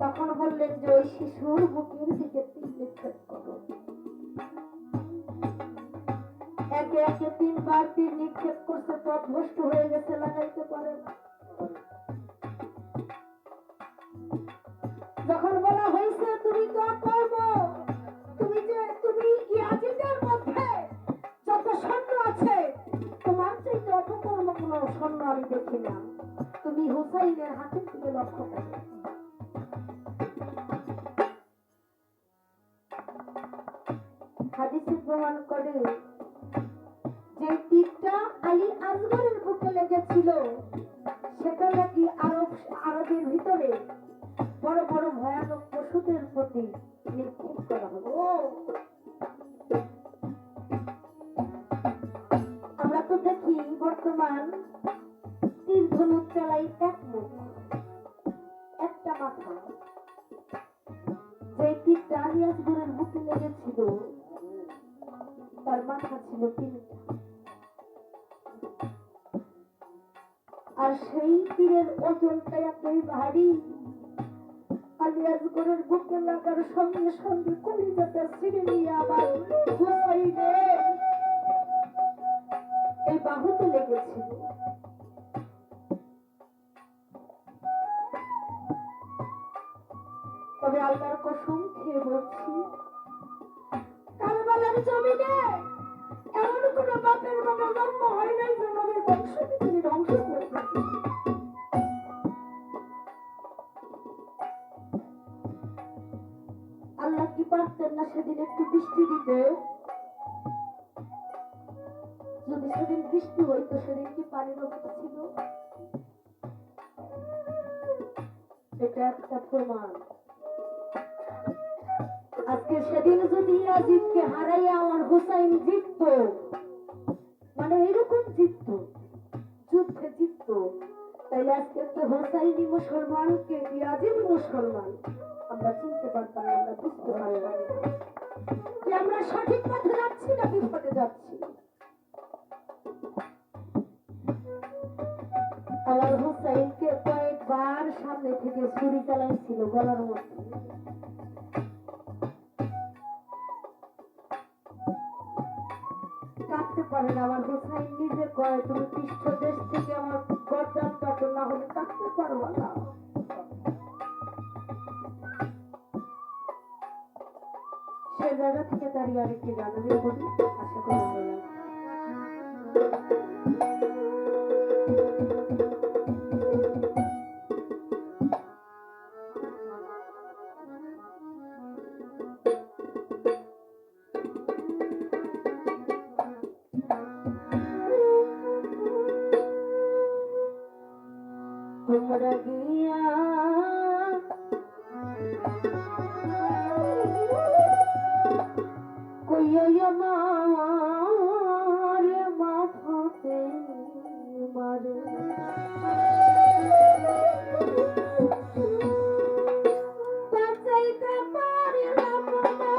তখন বললেন যে ওই শিশুর বুকের দিকে তীর নিক্ষেপ করো। একে একে 3 বার তীর নিক্ষেপ করছে, পথভ্রষ্ট হয়ে গেছে, লাগাইতে পারে না। যখন বলা হয়েছে তুমি তো অকর্ম, তুমি ইয়াজিদের মধ্যে যত সৈন্য আছে তোমার চাইতে অপকর্ম কোনো সৈন্য আমি দেখি না, তুমি হুসাইনের হাতের দিকে লক্ষ্য করো। হাদিসে প্রমাণ করে যে তীরটা আলী আসগরের বুকে লেগেছিল সেটা নাকি আরবের ভিতরে বড় বড় ভয়ানক পশুদের প্রতি নিক্ষেপ করা হলো। আমরা তো দেখি বর্তমান তীর ধনুক চালাই এক মুখ একটা মাথা। যে তীরটা আলী আসগরের বুকে লেগেছিল তার মাথা ছিল 3টা, আর সেই তীরের ওজনটা এতই ভারী, আলী আসগরের বুকে লাগার সঙ্গে সঙ্গে কলিজাটা ছিঁড়ে নিয়ে আবার হুসাইনের এই বাহুতে লেগেছিল। তবে আল্লাহর কসম খেয়ে বলছি, কারবালার জমিনে এমন কোন বাপের মনে জন্ম হয় নাই যে নবীর বংশকে তিনি ধ্বংস করবেন। আল্লাহ কি পারতেন না সেদিন একটু বৃষ্টি দিতে? যদি সেদিন বৃষ্টি হইতো সেদিন কি পানির অভাব ছিল? এটা একটা প্রমাণ। আজকে সেদিন যদি ইয়াজিদকে হারাইয়া আমার হুসাইন জিতত, মানে এরকম জিতত, যুদ্ধে জিতত, তাইলে আজকে তো হুসাইনি মুসলমানকে ইয়াজিদ মুসলমান আমরা চিনতে পারতাম, আমরা বুঝতে পারতাম যে আমরা সঠিক পথে যাচ্ছি না বিপদে যাচ্ছি। আমার হুসাইনকে কয়েকবার সামনে থেকে ছুরি চালাইছিল গলার মধ্যে। কাটতে পারে না। আমার হুসাইন নিজে কয় তুমি পৃষ্ঠ দেশ থেকে আমার গর্দান কাটো, না হলে কাটতে পারবো না। সে জায়গা থেকে দাঁড়িয়ে আরেকটি গান আমি বলি, আশা করি ভালো লাগবে। তোমরা গিয়া কইয়া আমার মাথাতে মারে, বাঁচাইতে পারিলাম না